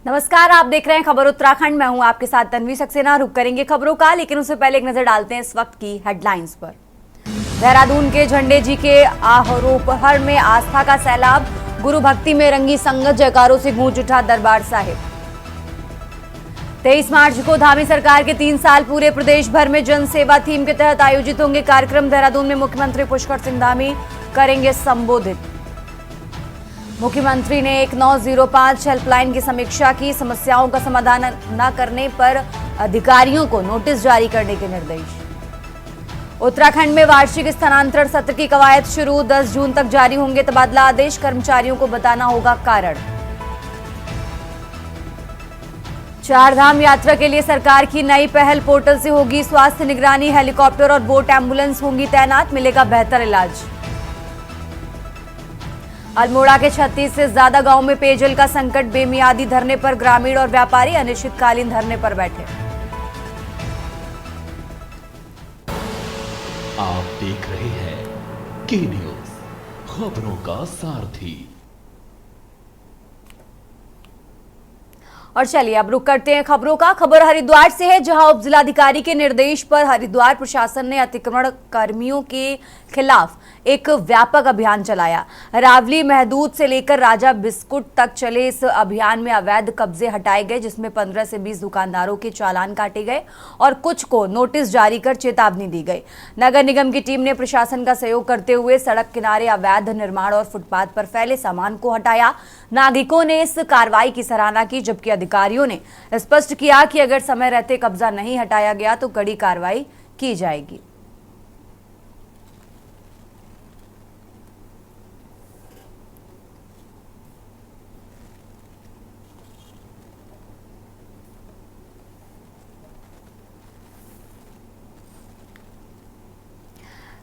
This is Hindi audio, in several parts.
नमस्कार, आप देख रहे हैं खबर उत्तराखंड। मैं हूं आपके साथ तन्वी सक्सेना। रुक करेंगे खबरों का, लेकिन उससे पहले एक नजर डालते हैं इस वक्त की हेडलाइंस पर। देहरादून के झंडे जी के आरोपहर में आस्था का सैलाब, गुरु भक्ति में रंगी संगत, जयकारों से गूंज उठा दरबार साहिब। 23 मार्च को धामी सरकार के 3 साल पूरे, प्रदेश भर में जन सेवा थीम के तहत आयोजित होंगे कार्यक्रम। देहरादून में मुख्यमंत्री पुष्कर सिंह धामी करेंगे संबोधित। मुख्यमंत्री ने 1905 हेल्पलाइन की समीक्षा की, समस्याओं का समाधान न करने पर अधिकारियों को नोटिस जारी करने के निर्देश। उत्तराखंड में वार्षिक स्थानांतरण सत्र की कवायद शुरू, 10 जून तक जारी होंगे तबादला आदेश, कर्मचारियों को बताना होगा कारण। चारधाम यात्रा के लिए सरकार की नई पहल, पोर्टल से होगी स्वास्थ्य निगरानी, हेलीकॉप्टर और बोट एम्बुलेंस होंगी तैनात, मिलेगा बेहतर इलाज। अल्मोड़ा के 36 से ज्यादा गांव में पेयजल का संकट, बेमियादी धरने पर ग्रामीण और व्यापारी अनिश्चितकालीन धरने पर बैठे। आप देख रहे हैं के न्यूज, खबरों का सारथी। और चलिए अब रुक करते हैं खबरों का। खबर हरिद्वार से है, जहां उप जिलाधिकारी के निर्देश पर हरिद्वार प्रशासन ने अतिक्रमण कर्मियों के खिलाफ एक व्यापक अभियान चलाया। रावली महदूद से लेकर राजा बिस्कुट तक चले इस अभियान में अवैध कब्जे हटाए गए, जिसमें 15 से 20 दुकानदारों के चालान काटे गए और कुछ को नोटिस जारी कर चेतावनी दी गई। नगर निगम की टीम ने प्रशासन का सहयोग करते हुए सड़क किनारे अवैध निर्माण और फुटपाथ पर फैले सामान को हटाया। नागरिकों ने इस कार्रवाई की सराहना की, जबकि अधिकारियों ने स्पष्ट किया कि अगर समय रहते कब्जा नहीं हटाया गया तो कड़ी कार्रवाई की जाएगी।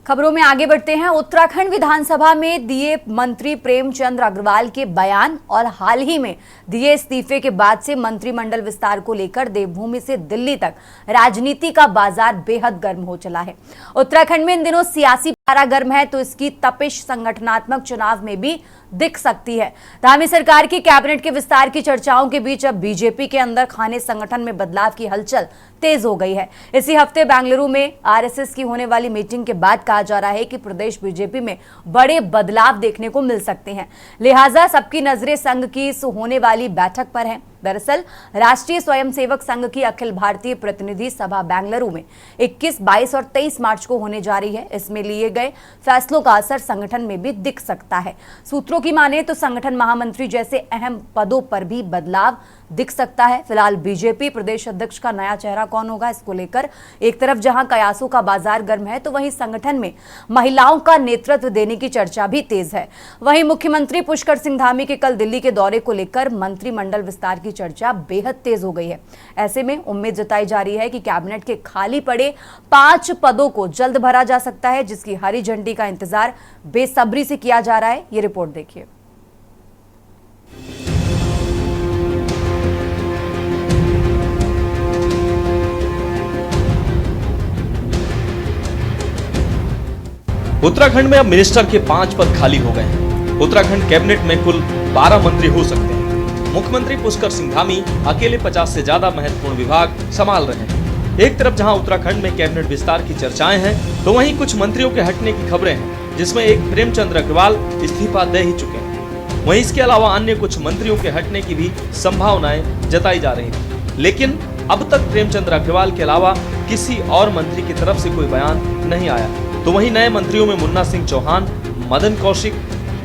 खबरों में आगे बढ़ते हैं। उत्तराखंड विधानसभा में दिए मंत्री प्रेमचंद अग्रवाल के बयान और हाल ही में दिए इस्तीफे के बाद से मंत्रिमंडल विस्तार को लेकर देवभूमि से दिल्ली तक राजनीति का बाजार बेहद गर्म हो चला है। उत्तराखंड में इन दिनों सियासी पारा गर्म है, तो इसकी तपिश संगठनात्मक चुनाव में भी दिख सकती है। धामी सरकार की कैबिनेट के विस्तार की चर्चाओं के बीच अब बीजेपी के अंदर खाने संगठन में बदलाव की हलचल तेज हो गई है। इसी हफ्ते बेंगलुरु में आरएसएस की होने वाली मीटिंग के बाद कहा जा रहा है कि प्रदेश बीजेपी में बड़े बदलाव देखने को मिल सकते हैं। लिहाजा सबकी नजरें संघ की इस होने वाली बैठक पर हैं। दरअसल राष्ट्रीय स्वयंसेवक संघ की अखिल भारतीय प्रतिनिधि सभा बेंगलुरु में 21, 22 और 23 मार्च को होने जा रही है। इसमें लिए गए फैसलों का असर संगठन में भी दिख सकता है। सूत्रों की माने तो संगठन महामंत्री जैसे अहम पदों पर भी बदलाव दिख सकता है। फिलहाल बीजेपी प्रदेश अध्यक्ष का नया चेहरा कौन होगा, इसको लेकर एक तरफ जहां कयासों का बाजार गर्म है, तो वहीं संगठन में महिलाओं का नेतृत्व देने की चर्चा भी तेज है। वहीं मुख्यमंत्री पुष्कर सिंह धामी के कल दिल्ली के दौरे को लेकर मंत्रिमंडल विस्तार की चर्चा बेहद तेज हो गई है। ऐसे में उम्मीद जताई जा रही है कि कैबिनेट के खाली पड़े 5 पदों को जल्द भरा जा सकता है, जिसकी हरी झंडी का इंतजार बेसब्री से किया जा रहा है। ये रिपोर्ट देखिए। उत्तराखंड में अब मिनिस्टर के 5 पद खाली हो गए हैं। उत्तराखंड कैबिनेट में कुल 12 मंत्री हो सकते हैं। मुख्यमंत्री पुष्कर सिंह धामी अकेले 50 से ज्यादा महत्वपूर्ण विभाग संभाल रहे हैं। एक तरफ जहां उत्तराखंड में कैबिनेट विस्तार की चर्चाएं हैं, तो वहीं कुछ मंत्रियों के हटने की खबरें हैं, जिसमें एक प्रेमचंद अग्रवाल इस्तीफा दे ही चुके हैं। वहीं इसके अलावा अन्य कुछ मंत्रियों के हटने की भी संभावनाएं जताई जा रही थी, लेकिन अब तक प्रेमचंद अग्रवाल के अलावा किसी और मंत्री की तरफ से कोई बयान नहीं आया। तो वहीं नए मंत्रियों में मुन्ना सिंह चौहान, मदन कौशिक,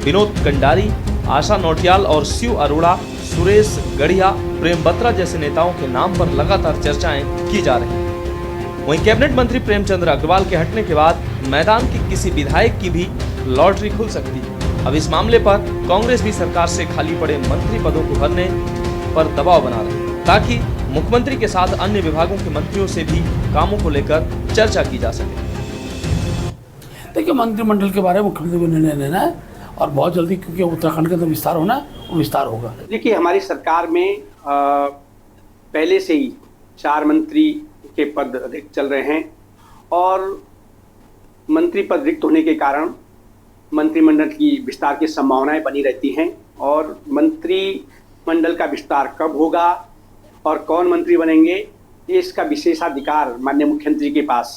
विनोद कंडारी, आशा नौटियाल और शिव अरोड़ा, सुरेश गढ़िया, प्रेम बत्रा जैसे नेताओं के नाम पर लगातार चर्चाएं की जा रही हैं। वहीं कैबिनेट मंत्री प्रेमचंद अग्रवाल के हटने के बाद मैदान के किसी विधायक की भी लॉटरी खुल सकती है। अब इस मामले पर कांग्रेस भी सरकार से खाली पड़े मंत्री पदों को भरने पर दबाव बना रही है, ताकि मुख्यमंत्री के साथ अन्य विभागों के मंत्रियों से भी कामों को लेकर चर्चा की जा सके। देखिए, मंत्रिमंडल के बारे में मुख्यमंत्री को निर्णय लेना है और बहुत जल्दी, क्योंकि उत्तराखंड के अंदर विस्तार होना है, वो विस्तार होगा। देखिए, हमारी सरकार में पहले से ही 4 मंत्री के पद रिक्त चल रहे हैं और मंत्री पद रिक्त होने के कारण मंत्रिमंडल की विस्तार की संभावनाएं बनी रहती हैं और मंत्री मंडल का विस्तार कब होगा और कौन मंत्री बनेंगे, ये इसका विशेषाधिकार माननीय मुख्यमंत्री के पास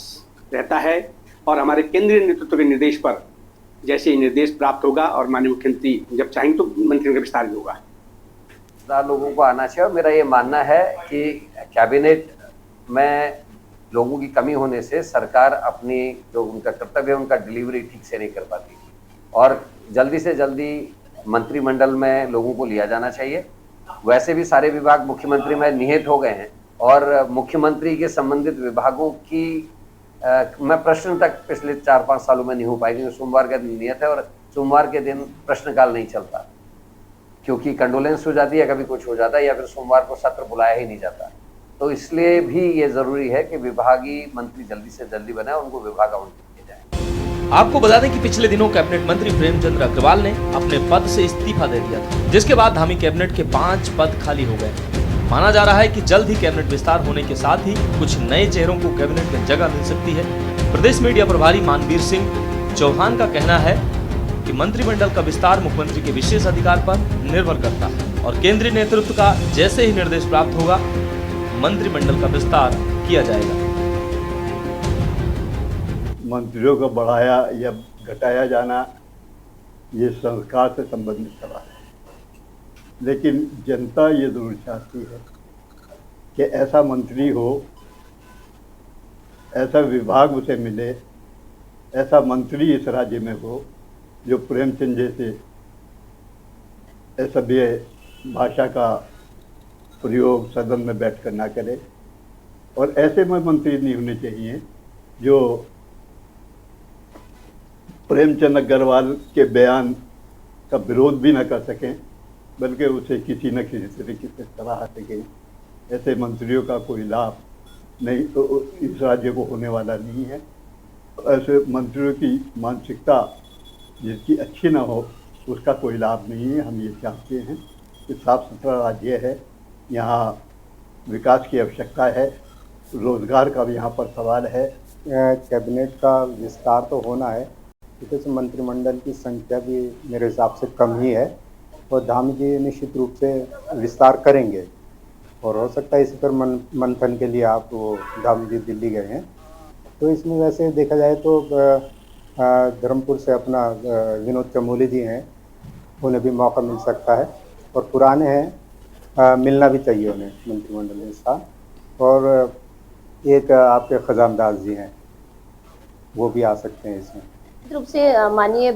रहता है और हमारे केंद्रीय नेतृत्व के निर्देश पर जैसे ही निर्देश प्राप्त होगा और माननीय मुख्यमंत्री जब चाहेंगे तो मंत्रियों का विस्तार भी होगा। लोगों को आना चाहिए और मेरा ये मानना है कि कैबिनेट में लोगों की कमी होने से सरकार अपनी जो उनका कर्तव्य है उनका डिलीवरी ठीक से नहीं कर पाती और जल्दी से जल्दी मंत्रिमंडल में लोगों को लिया जाना चाहिए। वैसे भी सारे विभाग मुख्यमंत्री में निहित हो गए हैं और मुख्यमंत्री के संबंधित विभागों की मैं प्रश्न तक पिछले 4-5 सालों में नहीं हो पाई, क्योंकि सोमवार का दिन नियत है और सोमवार के दिन प्रश्नकाल नहीं चलता क्योंकि कंडोलेंस हो जाती है, कभी कुछ हो जाता है या फिर सोमवार को सत्र बुलाया ही नहीं जाता। तो इसलिए भी ये जरूरी है कि विभागीय मंत्री जल्दी से जल्दी बने और उनको विभाग आवंटित किए जाए। आपको बता दें कि पिछले दिनों कैबिनेट मंत्री प्रेमचंद अग्रवाल ने अपने पद से इस्तीफा दे दिया था, जिसके बाद धामी कैबिनेट के 5 पद खाली हो गए। माना जा रहा है कि जल्द ही कैबिनेट विस्तार होने के साथ ही कुछ नए चेहरों को कैबिनेट में जगह मिल सकती है। प्रदेश मीडिया प्रभारी मानवीर सिंह चौहान का कहना है कि मंत्रिमंडल का विस्तार मुख्यमंत्री के विशेष अधिकार पर निर्भर करता है और केंद्रीय नेतृत्व का जैसे ही निर्देश प्राप्त होगा मंत्रिमंडल का विस्तार किया जाएगा। मंत्रियों को बढ़ाया या घटाया जाना ये संस्कार से संबंधित सवाल है, लेकिन जनता ये जरूर चाहती है कि ऐसा मंत्री हो, ऐसा विभाग उसे मिले, ऐसा मंत्री इस राज्य में हो जो प्रेमचंद जैसे असभ्य भाषा का प्रयोग सदन में बैठकर ना करे और ऐसे में मंत्री नहीं होने चाहिए जो प्रेमचंद अग्रवाल के बयान का विरोध भी न कर सकें बल्कि उसे किसी न किसी तरीके से सराह सकें। ऐसे मंत्रियों का कोई लाभ नहीं तो इस राज्य को होने वाला नहीं है। ऐसे मंत्रियों की मानसिकता जिसकी अच्छी ना हो उसका कोई लाभ नहीं है। हम ये चाहते हैं कि साफ सुथरा राज्य है, यहाँ विकास की आवश्यकता है, रोजगार का भी यहाँ पर सवाल है। कैबिनेट का विस्तार तो होना है, क्योंकि मंत्रिमंडल की संख्या भी मेरे हिसाब से कम ही है और धामी जी निश्चित रूप से विस्तार करेंगे और हो सकता है इसी पर मंथन के लिए आप वो धामी जी दिल्ली गए हैं। तो इसमें वैसे देखा जाए तो धर्मपुर से अपना विनोद चमोली जी हैं, उन्हें भी मौका मिल सकता है और पुराने हैं, मिलना भी चाहिए उन्हें मंत्रिमंडल में साथ। और एक आपके खजानदास जी हैं, वो भी आ सकते हैं इसमें। रूप से माननीय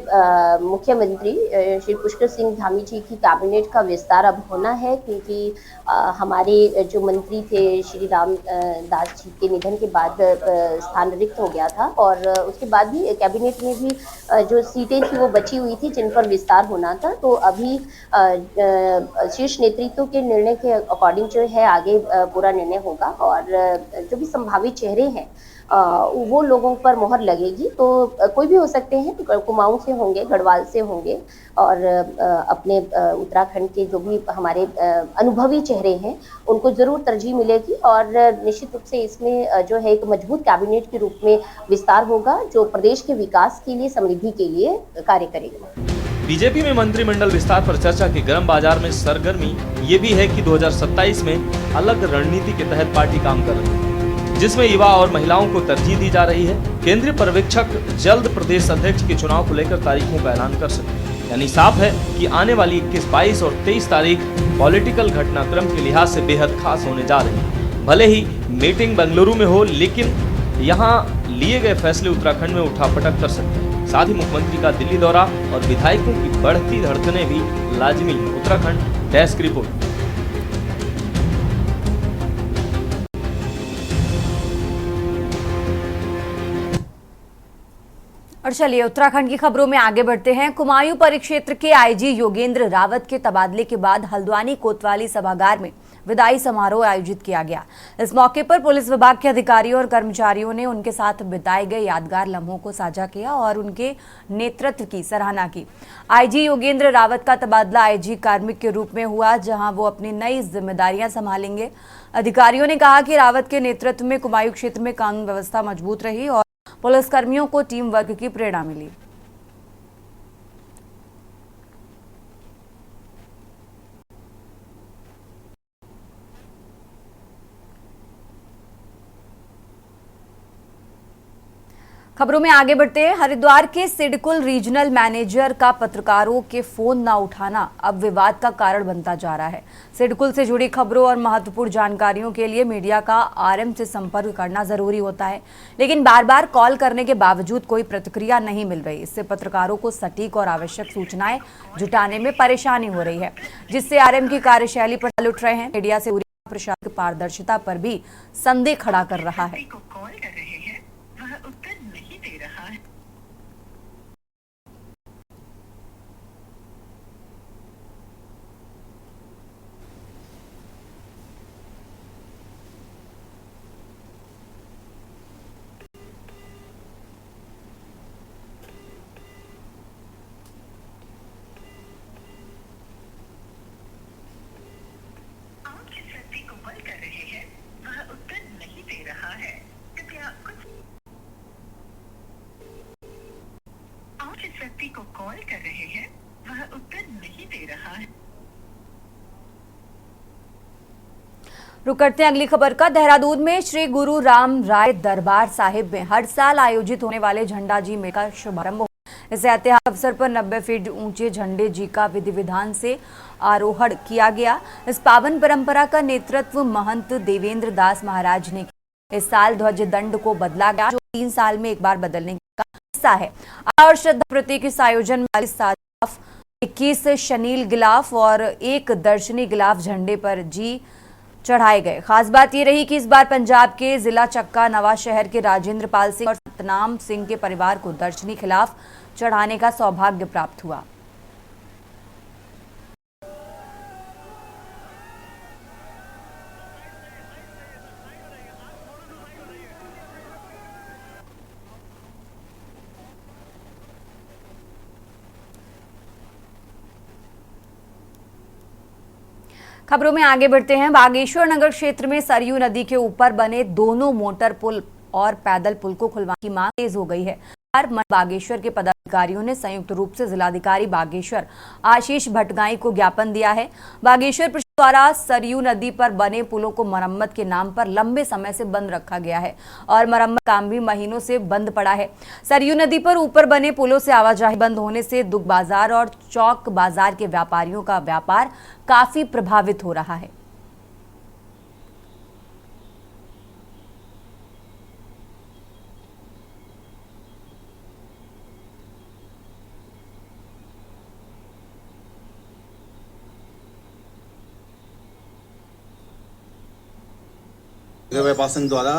मुख्यमंत्री श्री पुष्कर सिंह धामी जी की कैबिनेट का विस्तार अब होना है, क्योंकि हमारे जो मंत्री थे श्री राम दास जी के निधन के बाद स्थान रिक्त हो गया था और उसके बाद भी कैबिनेट में भी जो सीटें थी वो बची हुई थी जिन पर विस्तार होना था। तो अभी शीर्ष नेतृत्व के निर्णय के अकॉर्डिंग जो है आगे पूरा निर्णय होगा और जो भी संभावित चेहरे हैं वो लोगों पर मोहर लगेगी। तो कोई भी हो सकते हैं, तो कुमाऊं से होंगे, गढ़वाल से होंगे और अपने उत्तराखंड के जो भी हमारे अनुभवी चेहरे हैं उनको जरूर तरजीह मिलेगी और निश्चित रूप से इसमें जो है एक मजबूत कैबिनेट के रूप में विस्तार होगा जो प्रदेश के विकास के लिए, समृद्धि के लिए कार्य करेगा। बीजेपी में मंत्रिमंडल विस्तार पर चर्चा के गर्म बाजार में सरगर्मी ये भी है कि 2027 में अलग रणनीति के तहत पार्टी काम कर रही है, जिसमें युवा और महिलाओं को तरजीह दी जा रही है। केंद्रीय पर्यवेक्षक जल्द प्रदेश अध्यक्ष के चुनाव को लेकर तारीखों का ऐलान कर सकते हैं। यानी साफ है कि आने वाली 21, 22 और 23 तारीख पॉलिटिकल घटनाक्रम के लिहाज से बेहद खास होने जा रही है। भले ही मीटिंग बेंगलुरु में हो, लेकिन यहाँ लिए गए फैसले उत्तराखंड में उठापटक कर सकते हैं। साथ ही मुख्यमंत्री का दिल्ली दौरा और विधायकों की बढ़ती धड़कनें भी लाजिमी है। Uttarakhand desk report. और चलिए उत्तराखंड की खबरों में आगे बढ़ते हैं। कुमायूं परिक्षेत्र के आईजी योगेंद्र रावत के तबादले के बाद हल्द्वानी कोतवाली सभागार में विदाई समारोह आयोजित किया गया। इस मौके पर पुलिस विभाग के अधिकारियों और कर्मचारियों ने उनके साथ बिताए गए यादगार लम्हों को साझा किया और उनके नेतृत्व की सराहना की। आईजी योगेंद्र रावत का तबादला आईजी कार्मिक के रूप में हुआ, जहां वो अपनी नई जिम्मेदारियां संभालेंगे। अधिकारियों ने कहा कि रावत के नेतृत्व में कुमायूं क्षेत्र में कानून व्यवस्था मजबूत रही और पुलिसकर्मियों को टीम वर्क की प्रेरणा मिली। खबरों में आगे बढ़ते हैं। हरिद्वार के सिडकुल रीजनल मैनेजर का पत्रकारों के फोन न उठाना अब विवाद का कारण बनता जा रहा है। सिडकुल से जुड़ी खबरों और महत्वपूर्ण जानकारियों के लिए मीडिया का आरएम से संपर्क करना जरूरी होता है, लेकिन बार बार कॉल करने के बावजूद कोई प्रतिक्रिया नहीं मिल रही। इससे पत्रकारों को सटीक और आवश्यक सूचनाएं जुटाने में परेशानी हो रही है, जिससे आरएम की कार्यशैली पर सवाल उठ रहे हैं। मीडिया से प्रशासन की पारदर्शिता पर भी संदेह खड़ा कर रहा है। को कॉल कर रहे हैं वह उत्तर नहीं दे रहा है। रुक करते हैं अगली खबर का। देहरादून में श्री गुरु राम राय दरबार साहिब में हर साल आयोजित होने वाले झंडा जी मेले का शुभारंभ। इस ऐतिहासिक अवसर पर 90 फीट ऊंचे झंडे जी का विधि विधान से आरोहण किया गया। इस पावन परंपरा का नेतृत्व महंत देवेंद्र दास महाराज ने किया। इस साल ध्वज दंड को बदला गया, जो 3 साल में एक बार बदलने का हिस्सा है। और श्रद्धा प्रतीक इस आयोजन में 21 शनील गिलाफ और 1 दर्शनी गिलाफ झंडे पर जी चढ़ाए गए। खास बात यह रही कि इस बार पंजाब के जिला चक्का नवा शहर के राजेंद्र पाल सिंह और सतनाम सिंह के परिवार को दर्शनी खिलाफ चढ़ाने का सौभाग्य प्राप्त हुआ। खबरों में आगे बढ़ते हैं। बागेश्वर नगर क्षेत्र में सरयू नदी के ऊपर बने दोनों मोटर पुल और पैदल पुल को खुलवाने की मांग तेज हो गई है। बागेश्वर के पदाधिकारियों ने संयुक्त रूप से जिलाधिकारी बागेश्वर आशीष भटगाई को ज्ञापन दिया है। बागेश्वर प्रशासन द्वारा सरयू नदी पर बने पुलों को मरम्मत के नाम पर लंबे समय से बंद रखा गया है और मरम्मत काम भी महीनों से बंद पड़ा है। सरयू नदी पर ऊपर बने पुलों से आवाजाही बंद होने से दुग बाजार और चौक बाजार के व्यापारियों का व्यापार काफी प्रभावित हो रहा है। व्यापार संघ द्वारा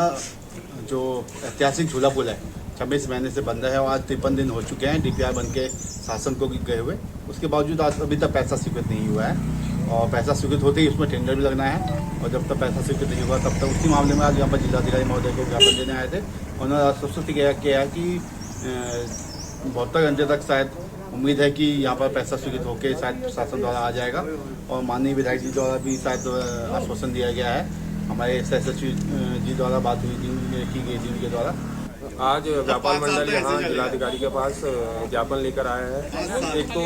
जो ऐतिहासिक झूला पुल है 26 महीने से बंद है और आज 53 दिन हो चुके हैं डीपीआर बन के शासन को गए हुए। उसके बावजूद आज अभी तक पैसा स्वीकृत नहीं हुआ है और पैसा स्वीकृत होते ही उसमें टेंडर भी लगना है और जब तक पैसा स्वीकृत नहीं हुआ तब तक उसी मामले में आज यहाँ पर जिलाधिकारी महोदय को ज्ञापन देने आए थे। उन्होंने आश्वस्त किया कि 72 घंटे तक शायद उम्मीद है कि यहाँ पर पैसा स्वीकृत होकर शायद शासन द्वारा आ जाएगा और माननीय विधायक जी द्वारा भी शायद आश्वासन दिया गया है। हमारे एसएसपी जी द्वारा बात हुई थी की गई थी उनके द्वारा। आज व्यापार मंडल यहाँ जिलाधिकारी के पास ज्ञापन लेकर आया है। एक तो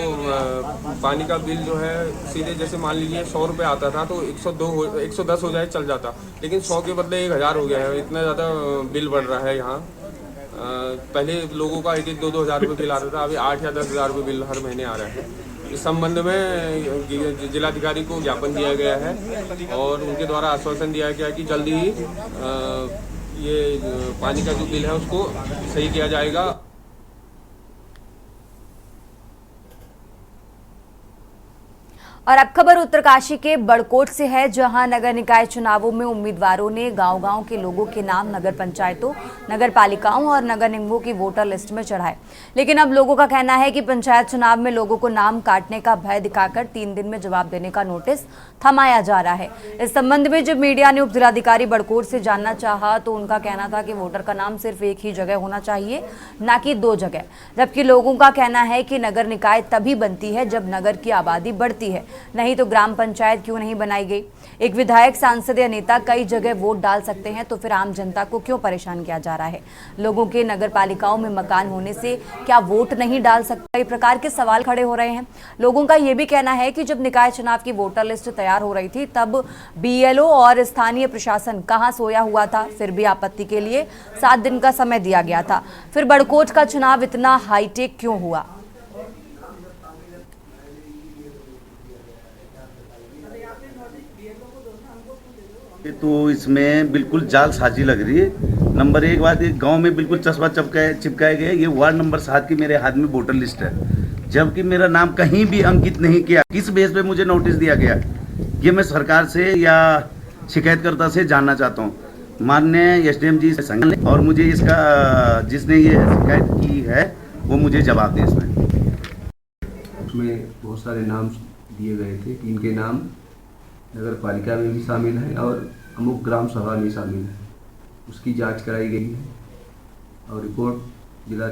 पानी का बिल जो है सीधे जैसे मान लीजिए 100 रुपये आता था तो 110 हो जाए चल जाता, लेकिन 100 के बदले 1000 हो गया है। इतना ज़्यादा बिल बढ़ रहा है यहाँ। पहले लोगों का 1-2 हज़ार रुपये बिल आता था, अभी 8 या 10 हज़ार रुपये बिल हर महीने आ रहा है। इस संबंध में जिलाधिकारी को ज्ञापन दिया गया है और उनके द्वारा आश्वासन दिया गया कि जल्दी ही ये पानी का जो बिल है उसको सही किया जाएगा। और अब खबर उत्तरकाशी के बड़कोट से है, जहां नगर निकाय चुनावों में उम्मीदवारों ने गांव-गांव के लोगों के नाम नगर पंचायतों, नगर पालिकाओं और नगर निगमों की वोटर लिस्ट में चढ़ाए। लेकिन अब लोगों का कहना है कि पंचायत चुनाव में लोगों को नाम काटने का भय दिखाकर 3 दिन में जवाब देने का नोटिस थमाया जा रहा है। इस संबंध में जब मीडिया ने उप जिलाधिकारी बड़कोट से जानना चाहा तो उनका कहना था कि वोटर का नाम सिर्फ एक ही जगह होना चाहिए, न कि 2 जगह। जबकि लोगों का कहना है कि नगर निकाय तभी बनती है जब नगर की आबादी बढ़ती है। नहीं तो ग्राम पंचायत क्यों नहीं बनाई गई? एक विधायक, सांसद या नेता कई जगह वोट डाल सकते हैं, तो फिर आम जनता को क्यों परेशान किया जा रहा है? लोगों के नगर पालिकाओं में मकान होने से क्या वोट नहीं डाल सकता? कई प्रकार के सवाल खड़े हो रहे हैं। लोगों का यह भी कहना है कि जब निकाय चुनाव की वोटर लिस्ट तैयार हो रही थी तब BLO और स्थानीय प्रशासन कहां सोया हुआ था? फिर भी आपत्ति के लिए 7 दिन का समय दिया गया था। फिर बड़कोट का चुनाव इतना हाईटेक क्यों हुआ? तो इसमें बिल्कुल जालसाजी लग रही है। नंबर 1 बात, ये गांव में बिल्कुल चस्पा चिपकाए गए। ये वार्ड नंबर 7 की मेरे हाथ में वोटर लिस्ट है, जबकि मेरा नाम कहीं भी अंकित नहीं किया। किस बेस पे मुझे नोटिस दिया गया, ये मैं सरकार से या शिकायतकर्ता से जानना चाहता हूँ। माननीय SDM जी से, और मुझे इसका जिसने ये शिकायत की है वो मुझे जवाब दे। उसमें बहुत सारे नाम दिए गए थे कि इनके नाम नगर पालिका में भी शामिल है और अमुक ग्राम सभा में शामिल है। उसकी जांच कराई गई है और रिपोर्ट जिला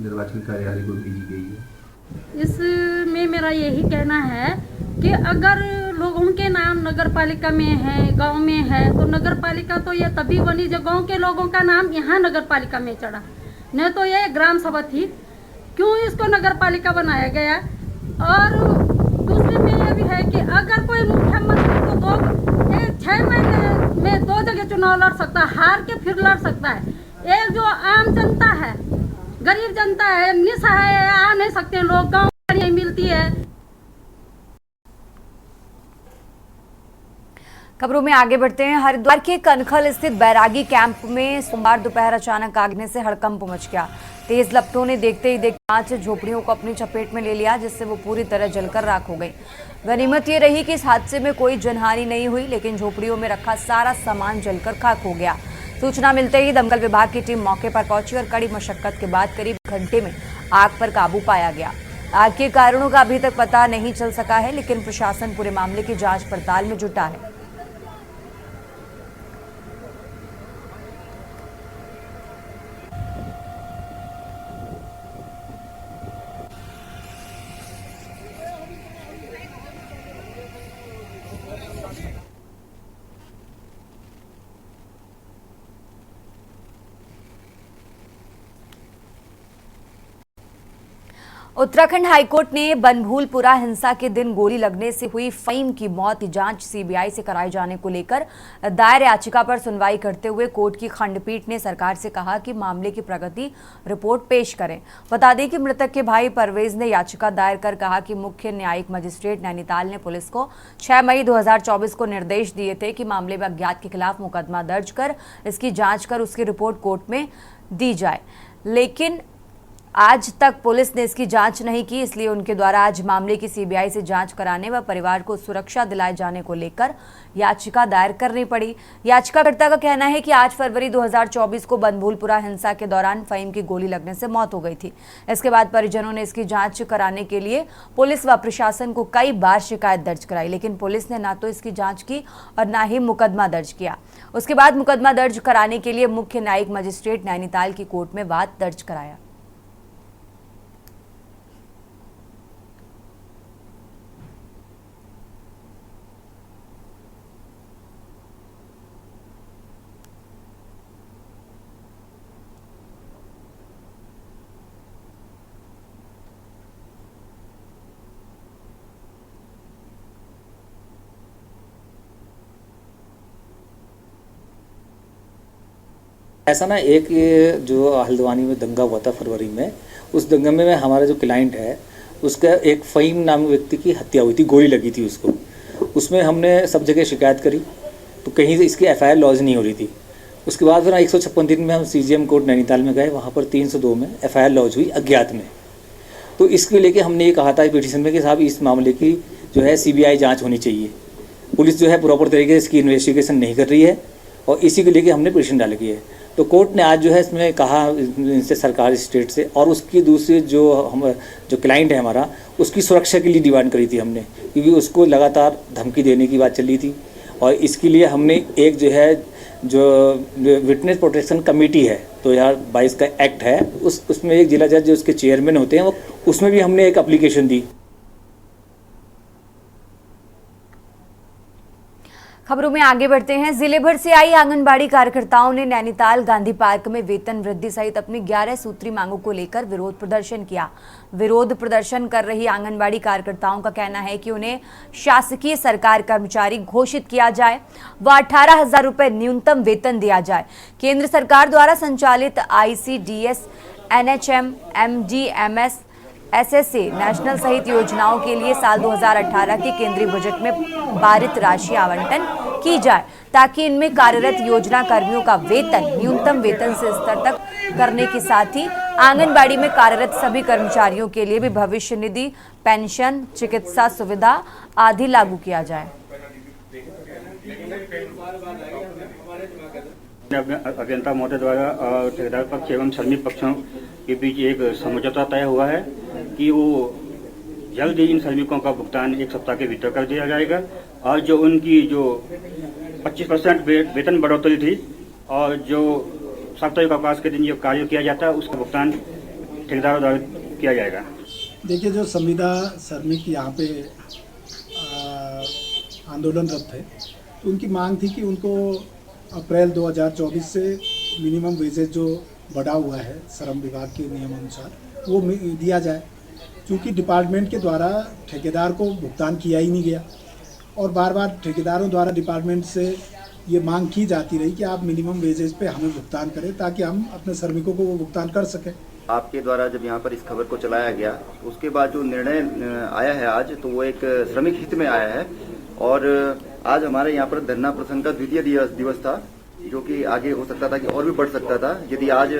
निर्वाचन कार्यालय को भेजी गई है। इसमें मेरा यही कहना है कि अगर लोगों के नाम नगर पालिका में है, गांव में है, तो नगर पालिका तो ये तभी बनी जब गांव के लोगों का नाम यहाँ नगर पालिका में चढ़ा। नहीं तो ये ग्राम सभा थी, क्यों इसको नगर पालिका बनाया गया? और दूसरे में यह भी है कि अगर कोई मुख्यमंत्री को 6 महीने में 2 जगह चुनाव लड़ सकता है, हार के फिर लड़ सकता है। एक जो आम जनता है, गरीब जनता है, निसहाय है, आ नहीं सकते लोग, गाँव नहीं मिलती है। खबरों में आगे बढ़ते हैं। हरिद्वार के कनखल स्थित बैरागी कैंप में सोमवार दोपहर अचानक आग लगने से हड़कंप मच गया। तेज लपटों ने देखते ही देखते 5 झोपड़ियों को अपनी चपेट में ले लिया, जिससे वो पूरी तरह जलकर राख हो गई। गनीमत ये रही कि इस हादसे में कोई जनहानि नहीं हुई, लेकिन झोपड़ियों में रखा सारा सामान जलकर खाक हो गया। सूचना मिलते ही दमकल विभाग की टीम मौके पर पहुंची और कड़ी मशक्कत के बाद करीब घंटे में आग पर काबू पाया गया। आग के कारणों का अभी तक पता नहीं चल सका है, लेकिन प्रशासन पूरे मामले की जांच पड़ताल में जुटा है। उत्तराखंड हाईकोर्ट ने बनभूलपुरा हिंसा के दिन गोली लगने से हुई फहीम की मौत की जांच CBI से कराए जाने को लेकर दायर याचिका पर सुनवाई करते हुए कोर्ट की खंडपीठ ने सरकार से कहा कि मामले की प्रगति रिपोर्ट पेश करें। बता दें कि मृतक के भाई परवेज ने याचिका दायर कर कहा कि मुख्य न्यायिक मजिस्ट्रेट नैनीताल ने पुलिस को 6 मई 2024 को निर्देश दिए थे कि मामले में अज्ञात के खिलाफ मुकदमा दर्ज कर इसकी जाँच कर उसकी रिपोर्ट कोर्ट में दी जाए, लेकिन आज तक पुलिस ने इसकी जांच नहीं की। इसलिए उनके द्वारा आज मामले की CBI से जांच कराने व परिवार को सुरक्षा दिलाए जाने को लेकर याचिका दायर करनी पड़ी। याचिकाकर्ता का कहना है कि 8 फरवरी 2024 को बनभूलपुरा हिंसा के दौरान फहीम की गोली लगने से मौत हो गई थी। इसके बाद परिजनों ने इसकी जांच कराने के लिए पुलिस व प्रशासन को कई बार शिकायत दर्ज कराई, लेकिन पुलिस ने ना तो इसकी जाँच की और ना ही मुकदमा दर्ज किया। उसके बाद मुकदमा दर्ज कराने के लिए मुख्य न्यायिक मजिस्ट्रेट नैनीताल की कोर्ट में वाद दर्ज कराया। ऐसा ना, एक जो हल्द्वानी में दंगा हुआ था फरवरी में, उस दंगे में हमारा जो क्लाइंट है उसका एक फहीम नामी व्यक्ति की हत्या हुई थी, गोली लगी थी उसको। उसमें हमने सब जगह शिकायत करी तो कहीं से इसकी FIR लॉन्च नहीं हो रही थी। उसके बाद फिर 156 दिन में हम CGM कोर्ट नैनीताल में गए, वहाँ पर 302 में FIR लॉन्च हुई अज्ञात में। तो इसके लेके हमने ये कहा था पिटीशन में कि साहब इस मामले की जो है CBI जाँच होनी चाहिए। पुलिस जो है प्रॉपर तरीके से इसकी इन्वेस्टिगेशन नहीं कर रही है और इसी को लेके हमने पिटीशन डाली है। तो कोर्ट ने आज जो है इसमें कहा इनसे, सरकार स्टेट से, और उसकी दूसरी जो क्लाइंट है हमारा, उसकी सुरक्षा के लिए डिमांड करी थी हमने, क्योंकि उसको लगातार धमकी देने की बात चल रही थी। और इसके लिए हमने एक जो विटनेस प्रोटेक्शन कमेटी है 2022 का एक्ट है, उसमें एक जिला जज जो उसके चेयरमैन होते हैं, वो उसमें भी हमने एक एप्लीकेशन दी। खबरों में आगे बढ़ते हैं। जिले भर से आई आंगनबाड़ी कार्यकर्ताओं ने नैनीताल गांधी पार्क में वेतन वृद्धि सहित अपनी 11 सूत्री मांगों को लेकर विरोध प्रदर्शन किया। विरोध प्रदर्शन कर रही आंगनबाड़ी कार्यकर्ताओं का कहना है कि उन्हें शासकीय सरकार कर्मचारी घोषित किया जाए व 18,000 रुपए न्यूनतम वेतन दिया जाए। केंद्र सरकार द्वारा संचालित ICDS, NHM, MDMS, SSA, national सहित योजनाओं के लिए साल 2018 के केंद्रीय बजट में पारित राशि आवंटन की जाए ताकि इनमें कार्यरत योजना कर्मियों का वेतन न्यूनतम वेतन से स्तर तक करने के साथ ही आंगनबाड़ी में कार्यरत सभी कर्मचारियों के लिए भी भविष्य निधि, पेंशन, चिकित्सा सुविधा आदि लागू किया जाए। अभियंता महोदय द्वारा ठेकेदार पक्ष एवं श्रमिक पक्षों के बीच एक समझौता तय हुआ है कि वो जल्द ही इन श्रमिकों का भुगतान 1 सप्ताह के भीतर कर दिया जाएगा और जो उनकी जो 25% वेतन बढ़ोतरी थी और जो साप्ताहिक अवकाश के दिन जो कार्य किया जाता है उसका भुगतान ठेकेदारों द्वारा किया जाएगा। देखिए, जो संविदा श्रमिक यहाँ पे आंदोलनरत थे तो उनकी मांग थी कि उनको अप्रैल 2024 से मिनिमम वेजेस जो बढ़ा हुआ है श्रम विभाग के नियमानुसार वो दिया जाए, क्योंकि डिपार्टमेंट के द्वारा ठेकेदार को भुगतान किया ही नहीं गया और बार बार ठेकेदारों द्वारा डिपार्टमेंट से ये मांग की जाती रही कि आप मिनिमम वेजेस पे हमें भुगतान करें ताकि हम अपने श्रमिकों को वो भुगतान कर सकें। आपके द्वारा जब यहाँ पर इस खबर को चलाया गया उसके बाद जो निर्णय आया है आज, तो वो एक श्रमिक हित में आया है और आज हमारे यहाँ पर धरना प्रदर्शन का द्वितीय दिवस था, जो कि आगे हो सकता था कि और भी बढ़ सकता था यदि आज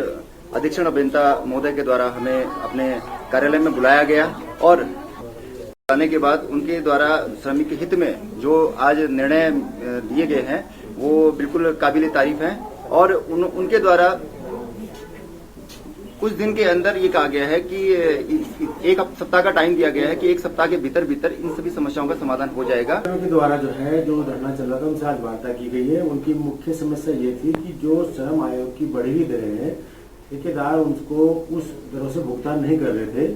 अधीक्षण अभियंता महोदय के द्वारा हमें अपने कार्यालय में बुलाया गया और आने के बाद उनके द्वारा श्रमिक के हित में जो आज निर्णय दिए गए हैं वो बिल्कुल काबिल तारीफ हैं और उनके द्वारा कुछ दिन के अंदर ये कहा गया है कि 1 सप्ताह का टाइम दिया गया है कि 1 सप्ताह के भीतर इन सभी समस्याओं का समाधान हो जाएगा। के द्वारा जो है जो धरना चल रहा था उनसे आज वार्ता की गई है। उनकी मुख्य समस्या ये थी कि जो श्रम आयोग की बढ़ी हुई दरें हैं ठेकेदार उनको उस दरों से भुगतान नहीं कर रहे थे,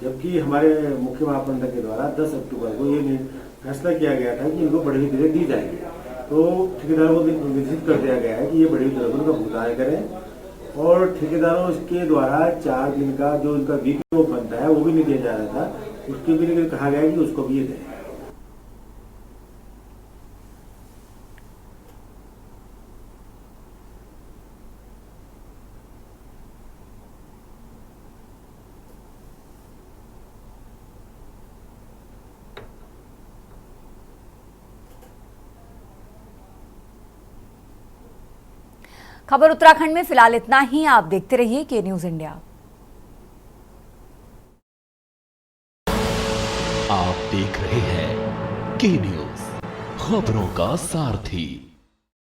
जबकि हमारे मुख्य महाप्रबंधक के द्वारा 10 अक्टूबर को ये फैसला किया गया था कि इनको बढ़ी हुई दरें दी जाएंगी। तो ठेकेदारों को निर्देशित कर दिया गया है कि ये बढ़ी हुई दरों का भुगतान करें और ठेकेदारों के द्वारा 4 दिन का जो उनका वीकली ऑफ बनता है वो भी नहीं दिया जा रहा था, उसके भी कहा गया है कि उसको भी ये दें। खबर उत्तराखंड में फिलहाल इतना ही। आप देखते रहिए के न्यूज इंडिया। आप देख रहे हैं के न्यूज, खबरों का सारथी।